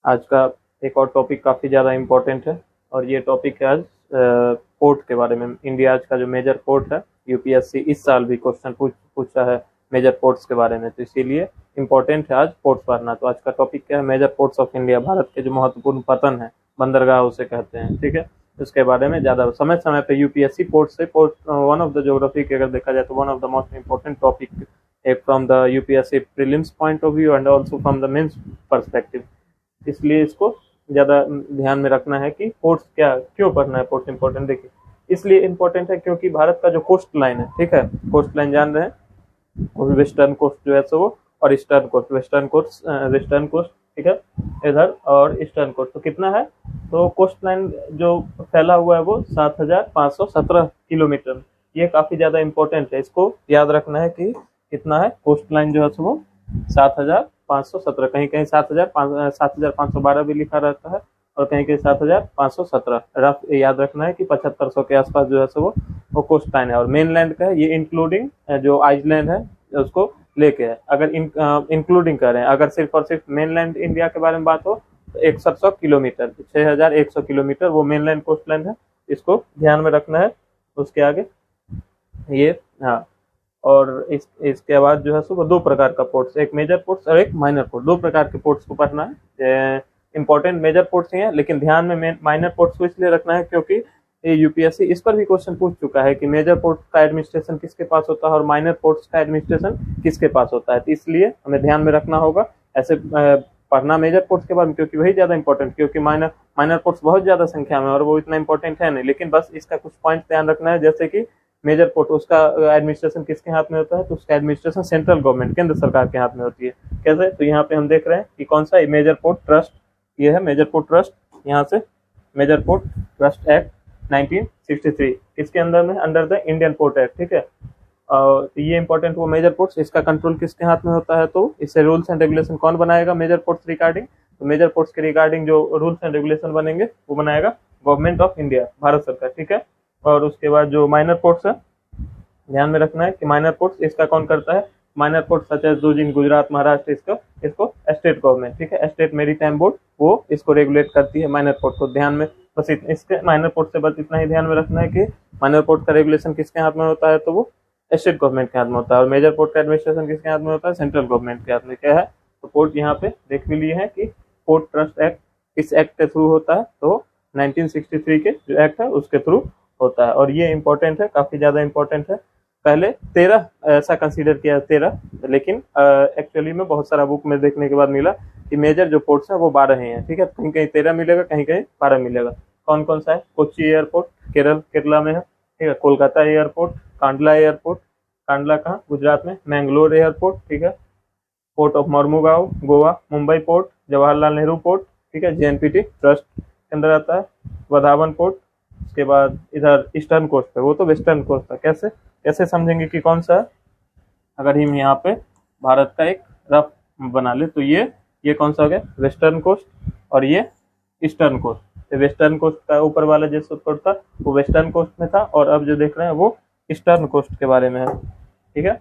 आज का एक और टॉपिक काफ़ी ज़्यादा इम्पोर्टेंट है और ये टॉपिक है आज पोर्ट के बारे में। इंडिया आज का जो मेजर पोर्ट है, यूपीएससी इस साल भी क्वेश्चन पूछा है मेजर पोर्ट्स के बारे में, तो इसीलिए इम्पोर्टेंट है आज पोर्ट्स पढ़ना। तो आज का टॉपिक क्या है? Major ports of India, Bharat के जो महत्वपूर्ण पतन है, बंदरगाह उसे कहते हैं, ठीक है। उसके बारे में ज़्यादा समय समय पे UPSC port one of the geography के अगर देखा जाए तो one of the most important topic from the UPSC prelims point of view and also from the mains perspective. इसलिए इसको ज़्यादा ध्यान में रखना है कि पोर्ट्स क्या, क्यों पढ़ना है पोर्ट्स इंपॉर्टेंट। देखिए इसलिए इम्पोर्टेंट है क्योंकि भारत का जो कोस्ट लाइन है, ठीक है, कोस्ट लाइन जान रहे हैं, और वेस्टर्न कोस्ट जो है सो वो, और ईस्टर्न कोस्ट, वेस्टर्न कोस्ट, ठीक है, इधर, और ईस्टर्न कोस्ट। तो कितना है? तो कोस्ट लाइन जो फैला हुआ है वो 7,517 किलोमीटर। ये काफ़ी ज़्यादा इम्पोर्टेंट है, इसको याद रखना है कि कितना है कोस्ट लाइन जो है सो वो 7,517, कहीं कहीं 7,512 भी लिखा रहता है और कहीं कहीं 7,517। रफ याद रखना है कि 7,500 के आसपास जो है सो वो कोस्ट लाइन है। और मेन लैंड का है ये, इंक्लूडिंग जो आइसलैंड है उसको लेके है। अगर इंक्लूडिंग कर रहे हैं, अगर सिर्फ और सिर्फ मेन लैंड इंडिया के बारे में बात हो तो 6100 किलोमीटर, 6,100 किलोमीटर वो मेन लैंड कोस्ट लाइन है, इसको ध्यान में रखना है। उसके आगे ये, हाँ, और इसके बाद जो है सो दो प्रकार का पोर्ट्स, एक मेजर पोर्ट्स और एक माइनर पोर्ट, दो प्रकार के पोर्ट्स को पढ़ना है। इंपॉर्टेंट मेजर पोर्ट्स ही हैं, लेकिन ध्यान में माइनर पोर्ट्स को इसलिए रखना है क्योंकि ये यूपीएससी इस पर भी क्वेश्चन पूछ चुका है कि मेजर पोर्ट का एडमिनिस्ट्रेशन किसके पास होता है और माइनर पोर्ट्स का एडमिनिस्ट्रेशन किसके पास होता है। तो इसलिए हमें ध्यान में रखना होगा ऐसे पढ़ना मेजर पोर्ट्स के बारे में, क्योंकि वही ज़्यादा इंपॉर्टेंट, क्योंकि माइनर पोर्ट्स बहुत ज़्यादा संख्या में और वो इतना इंपॉर्टेंट है नहीं, लेकिन बस इसका कुछ पॉइंट ध्यान रखना है। जैसे कि मेजर पोर्ट, उसका एडमिनिस्ट्रेशन किसके हाथ में होता है? तो उसका एडमिनिस्ट्रेशन सेंट्रल गवर्नमेंट, केंद्र सरकार के हाथ में होती है। कैसे? तो यहाँ पे हम देख रहे हैं कि कौन सा मेजर पोर्ट ट्रस्ट, ये है मेजर पोर्ट ट्रस्ट, यहाँ से मेजर पोर्ट ट्रस्ट एक्ट 1963 इसके अंदर में, under the Indian port act, ठीक है। और ये इंपॉर्टेंट वो मेजर पोर्ट्स, इसका कंट्रोल किसके हाथ में होता है? तो इससे रूल्स एंड रेगुलेशन कौन बनाएगा मेजर पोर्ट्स रिगार्डिंग? तो मेजर पोर्ट्स के रिगार्डिंग जो रूल्स एंड रेगुलेशन बनेंगे वो बनाएगा गवर्नमेंट ऑफ इंडिया, भारत सरकार, ठीक है। और उसके बाद जो माइनर पोर्ट्स है, ध्यान में रखना है कि माइनर पोर्ट्स इसका कौन करता है? माइनर पोर्ट सच एज दूजिन, गुजरात, महाराष्ट्र, इसको स्टेट गवर्नमेंट, ठीक है, स्टेट मेरीटाइम बोर्ड, वो इसको रेगुलेट करती है माइनर पोर्ट को। ध्यान में बस इसके माइनर पोर्ट से बस इतना ही ध्यान में रखना है कि माइनर पोर्ट का रेगुलेशन किसके हाथ में होता है? तो वो स्टेट गवर्नमेंट के हाथ में होता है। और मेजर पोर्ट का एडमिनिस्ट्रेशन किसके हाथ में होता है? सेंट्रल गवर्नमेंट के हाथ में। क्या है? तो पोर्ट यहाँ पे देख भी लिए हैं कि पोर्ट ट्रस्ट एक्ट किस एक्ट के थ्रू होता है? तो 1963 के जो एक्ट है उसके थ्रू होता है। और ये इंपॉर्टेंट है, काफी ज्यादा इंपॉर्टेंट है। पहले 13 ऐसा कंसीडर किया, 13, लेकिन एक्चुअली में बहुत सारा बुक में देखने के बाद मिला कि मेजर जो पोर्ट्स है वो 12 ही हैं, ठीक है। कहीं कहीं 13 मिलेगा, कहीं कहीं 12 मिलेगा। कौन कौन सा है? कोच्चि एयरपोर्ट, केरला में है, ठीक है। कोलकाता एयरपोर्ट, कांडला एयरपोर्ट, कांडला कहाँ? गुजरात में। मैंगलोर एयरपोर्ट, ठीक है। Port of Mormugao, Goa. Mumbai port, Jawaharlal Nehru port, ठीक है, जेएनपीटी ट्रस्ट के अंदर आता है। वधावन पोर्ट। उसके बाद इधर ईस्टर्न कोस्ट पे, वो तो वेस्टर्न कोस्ट था। कैसे समझेंगे कि कौन सा है? अगर हम यहाँ पे भारत का एक रफ बना ले तो ये कौन सा हो गया? वेस्टर्न कोस्ट, और ये ईस्टर्न कोस्ट। वेस्टर्न कोस्ट का ऊपर वाला जो पोर्ट था वो वेस्टर्न कोस्ट में था, और अब जो देख रहे हैं वो ईस्टर्न कोस्ट के बारे में है, ठीक है।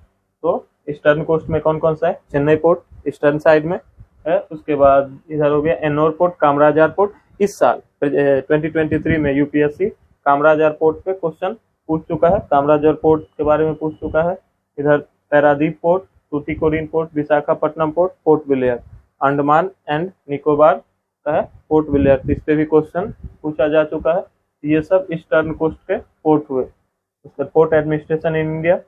तो ईस्टर्न कोस्ट में कौन कौन सा है? चेन्नई पोर्ट ईस्टर्न साइड में है। उसके बाद इधर हो गया एन्नोर पोर्ट, कामराजार पोर्ट। इस साल 2023 में यूपीएससी कामराजार पोर्ट पे क्वेश्चन पूछ चुका है, कामराजार पोर्ट के बारे में पूछ चुका है। इधर Paradip port, Tuticorin port, Visakhapatnam port, port Blair, Andaman and Nicobar का है पोर्ट ब्लेयर, इस पे भी क्वेश्चन पूछा जा चुका है। ये सब ईस्टर्न कोस्ट के पोर्ट हुए। उसका पोर्ट एडमिनिस्ट्रेशन इन इंडिया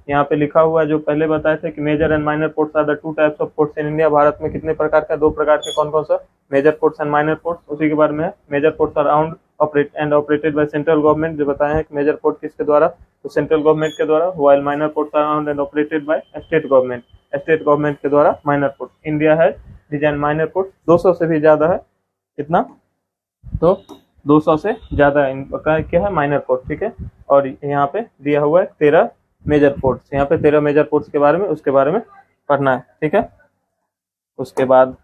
यहाँ पे लिखा हुआ है, जो पहले बताए थे कि major and minor ports are the two types of ports in India. Bharat में कितने प्रकार का? दो प्रकार के। कौन कौन सा? Major ports and minor ports, उसी के बारे में है। Major ports are owned operated by central government, जो बताए हैं कि मेजर पोर्ट किसके द्वारा? तो सेंट्रल गवर्नमेंट के द्वारा। While minor ports are owned and operated by state government के द्वारा माइनर पोर्ट। इंडिया है डिजाइन माइनर पोर्ट 200 से भी ज्यादा है। कितना? तो 200 से ज्यादा इनका क्या है? माइनर पोर्ट, ठीक है। और यहाँ पे दिया हुआ है 13 मेजर पोर्ट्स, यहाँ पे 13 मेजर पोर्ट्स के बारे में, उसके बारे में पढ़ना है, ठीक है। उसके बाद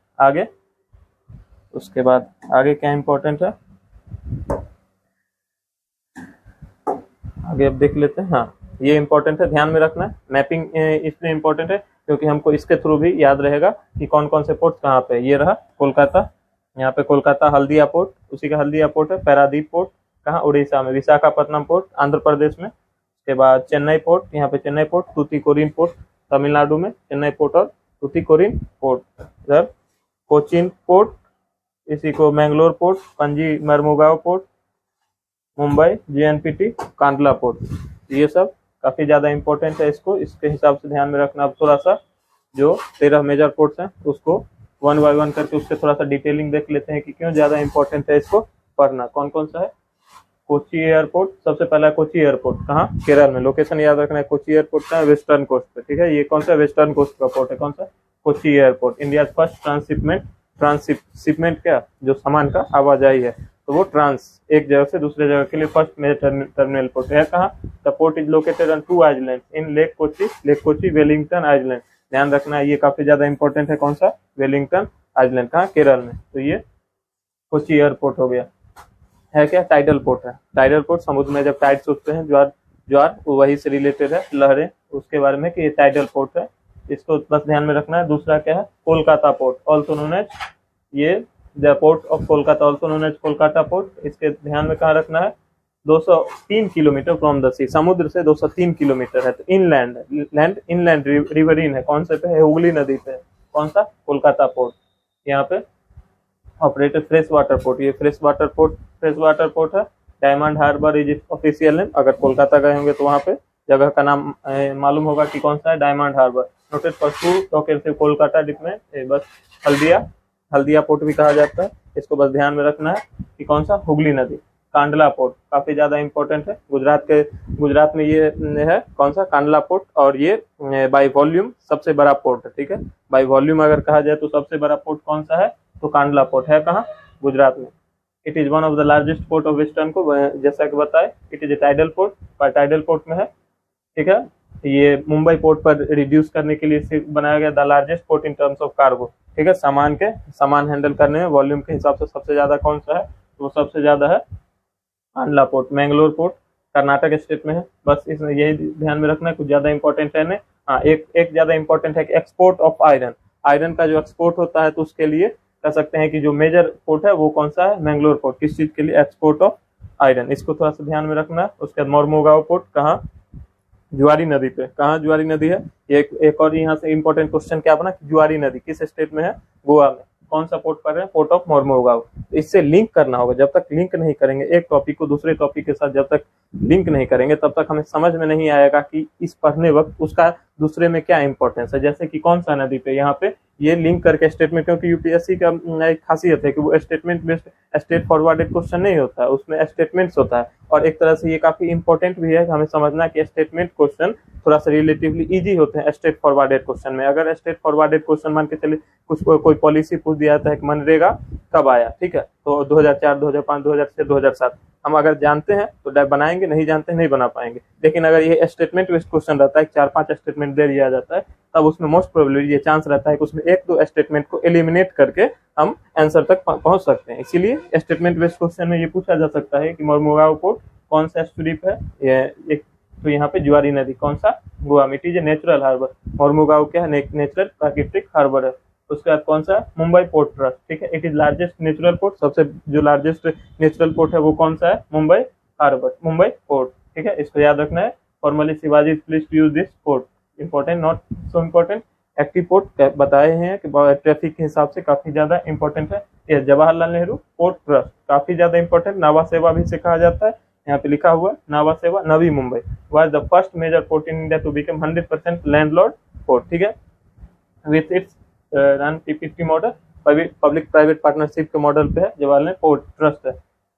आगे क्या इंपॉर्टेंट है? आगे अब देख लेते हैं। हाँ, ये इंपॉर्टेंट है, ध्यान में रखना है। मैपिंग इसलिए इंपॉर्टेंट है क्योंकि हमको इसके थ्रू भी याद रहेगा कि कौन कौन से पोर्ट्स कहाँ पे। ये रहा कोलकाता, यहाँ पे कोलकाता हल्दिया पोर्ट, उसी का हल्दिया पोर्ट है। पैरादीप पोर्ट कहाँ, उड़ीसा में। विशाखापट्टनम पोर्ट आंध्र प्रदेश में। उसके बाद चेन्नई पोर्ट, यहाँ पे चेन्नई पोर्ट। तूतीकोरिन पोर्ट तमिलनाडु में, चेन्नई पोर्ट और तूतीकोरिन पोर्ट। इधर कोचीन पोर्ट, इसी को Mangalore port, Panaji Mormugao port, Mumbai JNPT Kandla port. ये सब काफी ज्यादा इंपॉर्टेंट है, इसको इसके हिसाब से ध्यान में रखना। अब थोड़ा सा जो 13 मेजर पोर्ट्स हैं उसको वन बाय वन करके उसके थोड़ा सा डिटेलिंग देख लेते हैं कि क्यों ज्यादा इंपॉर्टेंट है इसको पढ़ना। कौन कौन सा है? कोची एयरपोर्ट, सबसे पहला कोची एयरपोर्ट कहाँ, केरल में। लोकेशन याद रखना है, कोची एयरपोर्ट का वेस्टर्न कोस्ट पे, ठीक है। ये कौन सा वेस्टर्न कोस्ट का पोर्ट है, कौन सा? Kochi airport. India first transshipment क्या, जो सामान का आवाजाही है, तो वो एक जगह से दूसरे जगह के लिए फर्स्ट मेजर टर्मिनल पोर्ट है। कहाँ? The port is located on 2 island in lake Kochi Wellington island. ध्यान रखना है, ये काफी ज्यादा इंपॉर्टेंट है। कौन सा? Wellington island. कहाँ? केरल में। तो ये कोची एयरपोर्ट हो गया। है क्या? टाइडल पोर्ट है। टाइडल पोर्ट समुद्र में जब टाइड्स उठते हैं, ज्वार वही से रिलेटेड है, लहरें, उसके बारे में कि ये टाइडल पोर्ट है, इसको बस ध्यान में रखना है। दूसरा क्या है? Kolkata port, also known as, ये the port of Kolkata, also known as Kolkata port. इसके ध्यान में कहाँ रखना है? 203 किलोमीटर फ्रॉम द सी, समुद्र से 203 किलोमीटर है। तो इनलैंड रिवरीन है। कौन से पे है? हुगली नदी पे है। कौन सा? कोलकाता पोर्ट। यहाँ पे ऑपरेटेड फ्रेश वाटर पोर्ट, ये फ्रेश वाटर पोर्ट है। Diamond harbour is official name. अगर कोलकाता गए होंगे तो वहाँ पे जगह का नाम मालूम होगा कि कौन सा है, diamond harbour. Noted for 2 dock Kolkata डिप में, बस हल्दिया पोर्ट भी कहा जाता है। इसको बस ध्यान में रखना है कि कौन सा? हुगली नदी। कांडला पोर्ट काफी ज्यादा इंपॉर्टेंट है, गुजरात में ये है। कौन सा? कांडला पोर्ट। और ये बाय वॉल्यूम सबसे बड़ा पोर्ट है, ठीक है। बाय वॉल्यूम अगर कहा जाए तो सबसे बड़ा पोर्ट कौन सा है? तो कांडला पोर्ट है। कहाँ? गुजरात में। It is one of the largest port of western को, जैसा कि बताए, it is A tidal port, tidal port में है, ठीक है। ये मुंबई पोर्ट पर रिड्यूस करने के लिए बनाया गया, the largest port in terms of cargo, ठीक है। सामान हैंडल करने में वॉल्यूम के हिसाब से सबसे ज्यादा कौन सा है? तो वो सबसे ज्यादा है Kandla port. Mangalore port Karnataka state में है। बस इसमें यही ध्यान में रखना है, कुछ ज्यादा इंपॉर्टेंट है नहीं। हाँ, एक ज्यादा इंपॉर्टेंट है कि एक्सपोर्ट ऑफ आयरन का जो एक्सपोर्ट होता है, तो उसके लिए कह सकते हैं कि जो मेजर पोर्ट है वो कौन सा है? मैंगलोर पोर्ट। किस चीज के लिए? Export of iron. इसको थोड़ा सा ध्यान में रखना है। उसके बाद मोरमुगांव पोर्ट कहाँ? जुआरी नदी पे। कहाँ जुआरी नदी है? एक और यहाँ से इंपॉर्टेंट क्वेश्चन क्या बना, जुआरी नदी किस स्टेट में है? गोवा में। कौन सा पोर्ट पर है? Port of Mormugao. इससे लिंक करना होगा। जब तक लिंक नहीं करेंगे एक टॉपिक को दूसरे टॉपिक के साथ, जब तक लिंक नहीं करेंगे तब तक हमें समझ में नहीं आएगा कि इस पढ़ने वक्त उसका दूसरे में क्या इंपॉर्टेंस है। जैसे कि कौन सा नदी पे, यहाँ पे ये लिंक करके स्टेटमेंट, क्योंकि यूपीएससी का एक खासियत है कि वो statement based state forwarded question नहीं होता है, उसमें स्टेटमेंट्स होता है। और एक तरह से ये काफी इंपॉर्टेंट भी है हमें समझना कि स्टेटमेंट क्वेश्चन थोड़ा सा रिलेटिवली इजी होते हैं स्टेट फॉरवर्डेड क्वेश्चन में। अगर स्टेट फॉरवर्डेड क्वेश्चन मान के चले कुछ कोई पॉलिसी पूछ दिया जाता है कि मनरेगा कब आया, ठीक है, तो 2004, 2005, 2006, 2007 हम अगर जानते हैं तो बनाएंगे, नहीं जानते नहीं बना पाएंगे। लेकिन अगर ये स्टेटमेंट बेस्ड क्वेश्चन रहता है, 4-5 स्टेटमेंट दे दिया जाता है, तब उसमें मोस्ट प्रोबेबली ये चांस रहता है कि उसमें 1-2 स्टेटमेंट को एलिमिनेट करके हम आंसर तक पहुंच सकते हैं। इसीलिए स्टेटमेंट बेस्ड क्वेश्चन में ये पूछा जा सकता है कि मोरमुगांव पोर्ट कौन सा स्ट्रीप है? एक तो यहाँ पे जुआरी नदी, कौन सा? गोवा में। It is a natural harbour. Mormugao क्या है? नेचुरल प्राकृतिक हार्बर है। उसके बाद कौन सा? मुंबई पोर्ट ट्रस्ट, ठीक है। It is largest natural port, सबसे जो लार्जेस्ट नेचुरल पोर्ट है वो कौन सा है? मुंबई हार्बर, मुंबई पोर्ट, ठीक है। इसको याद रखना है। Formally Shivaji please to use this port. Important, not so important. Active port बताए हैं कि ट्रैफिक के हिसाब से काफी ज्यादा इंपॉर्टेंट है। ये जवाहरलाल नेहरू पोर्ट ट्रस्ट काफी ज्यादा इंपॉर्टेंट। नावा सेवा भी से कहा जाता है, यहाँ पे लिखा हुआ Nava Sheva. Navi Mumbai was the first major port in India to become 100% landlord port, ठीक है। With its run PPP model, public private partnership के मॉडल पे है। जवाहरलाल पोर्ट ट्रस्ट है।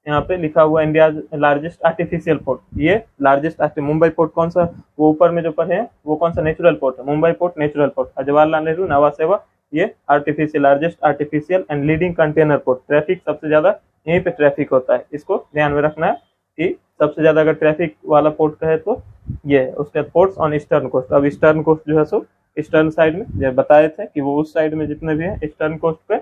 यहाँ पे लिखा हुआ इंडिया लार्जेस्ट आर्टिफिशियल पोर्ट, ये लार्जेस्ट मुंबई पोर्ट कौन सा? वो ऊपर में जो पढ़े हैं वो कौन सा? नेचुरल पोर्ट है, Mumbai port natural port. Jawaharlal Nehru Nhava Sheva ये artificial, largest artificial and leading container port. Traffic सबसे ज्यादा यहीं पे ट्रैफिक होता है, इसको ध्यान में रखना है कि सबसे ज्यादा अगर ट्रैफिक वाला पोर्ट कहे तो ये है। उसके बाद पोर्ट्स ऑन ईस्टर्न कोस्ट। अब ईस्टर्न कोस्ट जो है सो ईस्टर्न साइड में, जब बताए थे कि वो उस साइड में जितने भी है ईस्टर्न कोस्ट पे,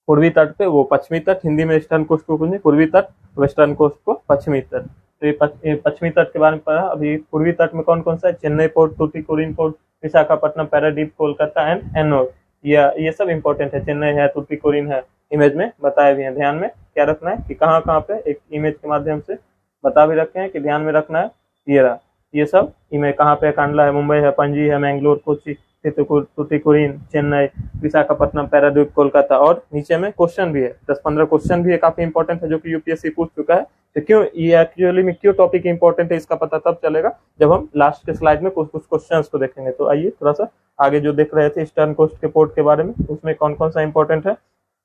पूर्वी तट पे वो पश्चिमी तट, हिंदी में ईस्टर्न कोस्ट को कुछ पूर्वी तट, वेस्टर्न कोस्ट को पश्चिमी तट। तो ये पश्चिमी तट के बारे में पढ़ा। अभी पूर्वी तट में कौन कौन सा है? Chennai port, Tuticorin port, Visakhapatnam, Paradip, Kolkata and Ennore. ये सब इंपॉर्टेंट है। चेन्नई है, तूतीकोरिन है, इमेज में बताए भी हैं। ध्यान में क्या रखना है कि कहाँ कहाँ पे एक इमेज के माध्यम से बता भी रखे हैं कि ध्यान में रखना है। ये रहा, ये सब इमेज कहाँ पे, कांडला है, मुंबई है, पणजी है, मैंगलोर, कोची, तुतिकोरिन, चेन्नई, विशाखापट्टनम, पैरादीप, कोलकाता। और नीचे में क्वेश्चन भी है, 10-15 क्वेश्चन भी है, काफी इंपॉर्टेंट है, जो कि यूपीएससी पूछ चुका है। तो क्यों ये एक्चुअली में क्यों टॉपिक इंपॉर्टेंट है इसका पता तब चलेगा जब हम लास्ट के स्लाइड में कुछ कुछ क्वेश्चंस को देखेंगे। तो आइए थोड़ा सा आगे जो देख रहे थे ईस्टर्न कोस्ट के पोर्ट के बारे में, उसमें कौन कौन सा इंपॉर्टेंट है।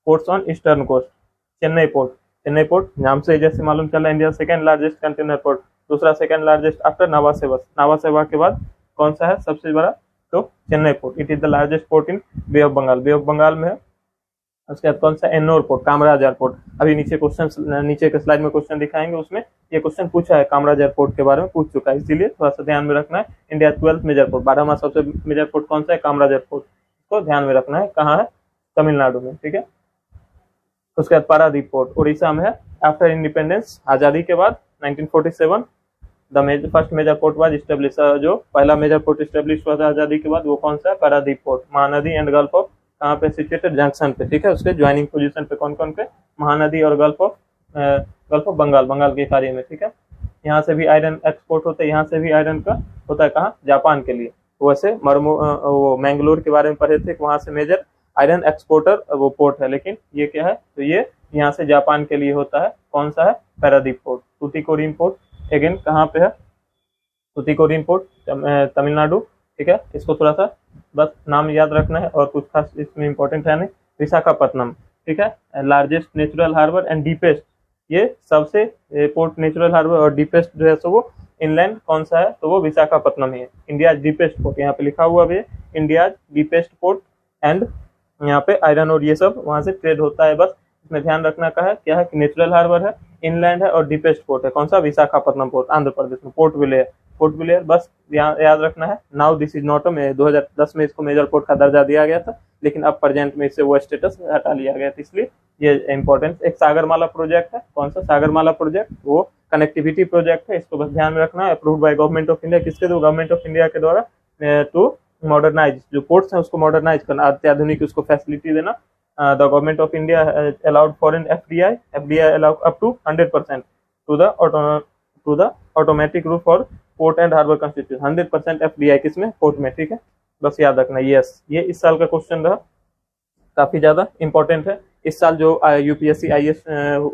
Ports on eastern coast, Chennai port. Chennai port नाम से जैसे मालूम चला, India second largest container port, दूसरा second largest after Nhava Sheva. Nhava Sheva के बाद कौन सा है सबसे बड़ा, तो Chennai port. It is the largest port in bay of Bengal, bay of Bengal में है। उसके बाद कौन सा, एन्नोर पोर्ट, कामराज एयरपोर्ट। अभी नीचे क्वेश्चन, नीचे के स्लाइड में क्वेश्चन दिखाएंगे, उसमें ये क्वेश्चन पूछा है, कामराज एयरपोर्ट के बारे में पूछ चुका है, इसीलिए थोड़ा सा ध्यान में रखना है। इंडिया 12th मेजर पोर्ट, 12वां सबसे मेजर पोर्ट कौन सा है, कामराज एयरपोर्ट, इसको ध्यान में रखना है। कहाँ है, तमिलनाडु में, ठीक है। उसके बाद पारादीप पोर्ट, उड़ीसा में है। आफ्टर इंडिपेंडेंस, आजादी के बाद 1947 the first major port was establish, जो पहला मेजर पोर्ट इस्टेब्लिश हुआ था आजादी के बाद, वो कौन सा है, Paradip port. Mahanadi and gulf of, कहाँ पे सिचुएटेड, जंक्शन पे, ठीक है, उसके ज्वाइनिंग पोजीशन पे कौन कौन पे, महानदी और गल्फ ऑफ बंगाल, बंगाल की खाड़ी में, ठीक है। यहाँ से भी आयरन एक्सपोर्ट होता है, यहाँ से भी आयरन का होता है, कहाँ, जापान के लिए। वैसे वो मैंगलोर के बारे में पढ़े थे, वहां से मेजर आयरन एक्सपोर्टर वो पोर्ट है, लेकिन ये क्या है, तो ये यहाँ से जापान के लिए होता है, कौन सा है, Paradip port. Tuticorin port again कहाँ पे है, टुटिकोरिन पोर्ट तमिलनाडु, ठीक है। इसको थोड़ा सा बस नाम याद रखना है और कुछ खास इसमें इंपॉर्टेंट है नहीं। विशाखापट्टनम, ठीक है, largest natural harbour and deepest, ये सबसे पोर्ट नेचुरल हार्बर और डीपेस्ट जो है सो वो इनलैंड कौन सा है, तो वो विशाखापट्टनम ही है। इंडिया डीपेस्ट पोर्ट, यहाँ पे लिखा हुआ भी है, इंडिया डीपेस्ट पोर्ट एंड यहाँ पे आयरन और ये सब वहां से ट्रेड होता है। बस इसमें ध्यान रखना का है, क्या है कि नेचुरल हार्बर है, इनलैंड है और डीपेस्ट पोर्ट है, कौन सा, विशाखापट्टनम पोर्ट, आंध्र प्रदेश में। पोर्ट विलेयर, पोर्ट विलेयर बस याद रखना है। Now this is not a, 2010 में इसको मेजर पोर्ट का दर्जा दिया गया था, लेकिन अब प्रेजेंट में इससे वो स्टेटस हटा लिया गया था, इसलिए ये इम्पोर्टेंट। एक सागरमाला प्रोजेक्ट है, कौन सा, सागरमाला प्रोजेक्ट, वो कनेक्टिविटी प्रोजेक्ट है, इसको बस ध्यान में रखना है। Approved by government of India, किसके द्वारा, गवर्नमेंट ऑफ इंडिया के द्वारा, टू मॉडर्नाइज जो पोर्ट्स हैं उसको मॉडर्नाइज करना, अत्याधुनिक उसको फैसिलिटी देना। The government of India allowed foreign FDI allow up to 100% to the automatic rule for port and harbour constitution, 100% FDI किसमें, पोर्ट में, ठीक है। बस याद रखना, यस, ये इस साल का क्वेश्चन रहा, काफी ज्यादा इंपॉर्टेंट है। इस साल जो यूपीएससी आईएएस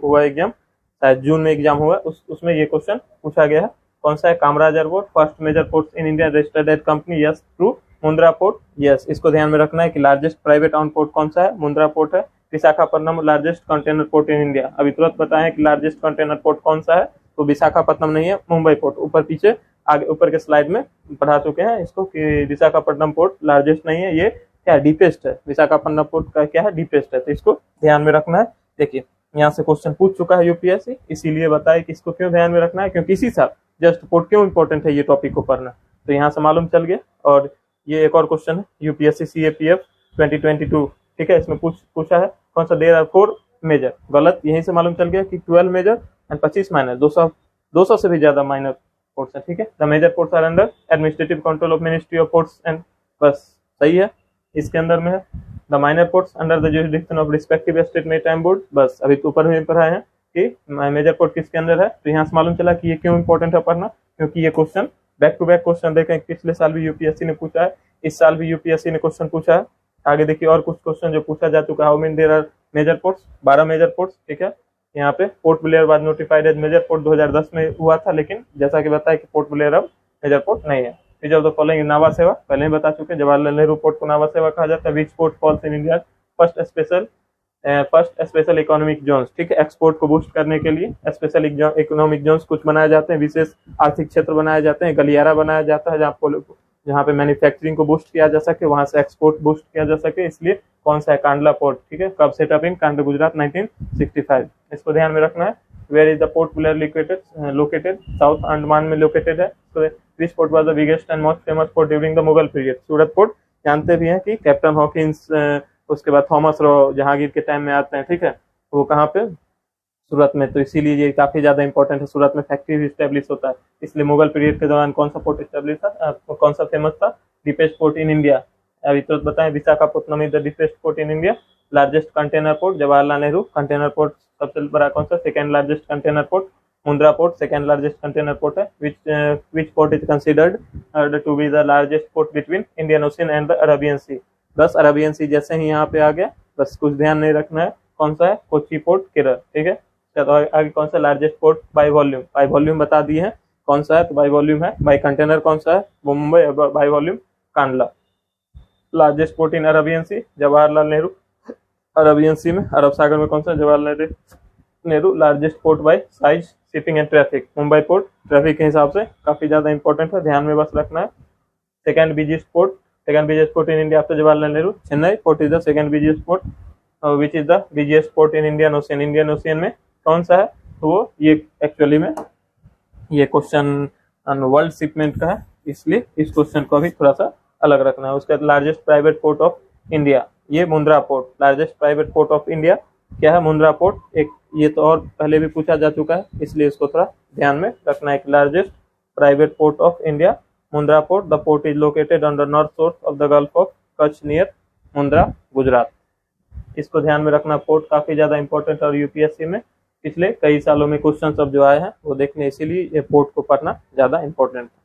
हुआ एग्जाम, शायद जून में एग्जाम हुआ, उसमें ये क्वेश्चन पूछा गया है, कौन सा है, Kamaraj airport, first major port in India registered at company, yes, true. Mundra port, yes, इसको ध्यान में रखना है कि लार्जेस्ट प्राइवेट ऑन पोर्ट कौन सा है, मुंद्रा पोर्ट है। Visakhapatnam largest container port in India, अभी तुरंत बताएं कि लार्जेस्ट कंटेनर पोर्ट कौन सा है, तो विशाखापट्टनम नहीं है, मुंबई पोर्ट। ऊपर पीछे आगे ऊपर के स्लाइड में पढ़ा चुके हैं इसको कि विशाखापट्टनम पोर्ट लार्जेस्ट नहीं है, ये क्या, डीपेस्ट है। विशाखापट्टनम पोर्ट का क्या है, डीपेस्ट है, तो इसको ध्यान में रखना है। देखिए यहाँ से क्वेश्चन पूछ चुका है यूपीएससी, इसीलिए बताए कि इसको क्यों ध्यान में रखना है, क्योंकि इसी साल जस्ट पोर्ट क्यों इंपॉर्टेंट है ये टॉपिक को पढ़ना, तो यहाँ से मालूम चल गया। और ये एक और क्वेश्चन है, यूपीएससी सीएपीएफ 2022, ठीक है, इसमें पूछा है कौन सा, देयर आर 4 मेजर, गलत, यहीं से मालूम चल गया कि 12 मेजर एंड 25 माइनर, 200 से भी ज्यादा माइनर पोर्ट्स है, ठीक है। The major ports are under administrative control of ministry of ports and, बस सही है, इसके अंदर में है। The minor ports under the jurisdiction of respective state maritime board, बस अभी तो ऊपर में पढ़ा है कि मेजर पोर्ट किसके अंदर है, तो यहाँ से मालूम चला कि ये क्यों इंपॉर्टेंट है पढ़ना, क्योंकि ये question back to back question देखें, पिछले साल भी यूपीएससी ने पूछा है, इस साल भी यूपीएससी ने क्वेश्चन पूछा है। आगे देखिए और कुछ क्वेश्चन जो पूछा जा चुका है, how many there are major ports, 12 major ports, ठीक है। यहाँ पे Port Blair was notified as major port 2010 में हुआ था, लेकिन जैसा कि बताया कि पोर्ट ब्लेयर अब मेजर पोर्ट नहीं है। फिर जब फॉलोइंग नावा सेवा, पहले ही बता चुके, जवाहरलाल नेहरू पोर्ट को नावा सेवा कहा जाता है। Which port falls in India first special economic zones, ठीक है, एक्सपोर्ट को बूस्ट करने के लिए स्पेशल इकोनॉमिक जोन्स कुछ बनाए जाते हैं, विशेष आर्थिक क्षेत्र बनाए जाते हैं, गलियारा बनाया जाता है जहाँ पे मैन्युफैक्चरिंग को बूस्ट किया जा सके, वहां से एक्सपोर्ट बूस्ट किया जा सके, इसलिए कौन सा है, कांडला पोर्ट, ठीक है। कब सेटअप इन कांडला, गुजरात 1965, इसको ध्यान में रखना है। Where is the Port Blair located, south Andaman में लोकेटेड है। Which port was the biggest and most famous port during the Mughal period, Surat port, जानते भी हैं कि कैप्टन हॉकिंस, उसके बाद थॉमस रो जहांगीर के टाइम में आते हैं, ठीक है, वो कहाँ पे, सूरत में, तो इसीलिए ये काफी ज्यादा इंपॉर्टेंट है। सूरत में फैक्ट्री स्टैब्लिश होता है, इसलिए मुगल पीरियड के दौरान कौन सा पोर्ट स्टैब्लिश था, कौन सा फेमस था, डीपेस्ट पोर्ट इन इंडिया। अभी तो बताएं, Visakhapatnam is the deepest port in India. Largest container port Jawaharlal Nehru container port सबसे बड़ा कौन सा, second largest container port Mundra port second largest container port है। Which port is considered to be the largest port between Indian Ocean and the Arabian Sea. बस Arabian सी जैसे ही यहाँ पे आ गया, बस कुछ ध्यान नहीं रखना है, कौन सा है, कोच्चि पोर्ट केरल, ठीक है। तो आगे कौन सा लार्जेस्ट पोर्ट बाय वॉल्यूम बता दिए हैं, कौन सा है, तो बाय वॉल्यूम है। बाय कंटेनर कौन सा है, वो Mumbai, by volume Kandla. Largest port in Arabian Sea Jawaharlal Nehru, Arabian Sea में अरब सागर में कौन सा, Jawaharlal Nehru. Largest port by size shipping and traffic, Mumbai port traffic के हिसाब से काफी ज्यादा इंपॉर्टेंट है, ध्यान में बस रखना है। Second biggest port in India after Jawaharlal Nehru, Chennai port is the second biggest port. Which is the biggest port in Indian ocean में कौन सा है, तो वो ये एक्चुअली में ये क्वेश्चन वर्ल्ड शिपमेंट का है, इसलिए इस क्वेश्चन को भी थोड़ा सा अलग रखना है। उसका largest private port of India, ये Mundra port, largest private port of India क्या है, मुंद्रा पोर्ट। एक ये तो और पहले भी पूछा जा चुका है, इसलिए इसको थोड़ा ध्यान में रखना है। Largest private port of India Mundra port, the port is located on the north shore of the Gulf of Kutch near Mundra, Gujarat. इसको ध्यान में रखना, पोर्ट काफी ज्यादा इंपॉर्टेंट है और यूपीएससी में पिछले कई सालों में क्वेश्चन सब जो आए हैं वो देखने, इसीलिए ये पोर्ट को पढ़ना ज्यादा इंपॉर्टेंट है।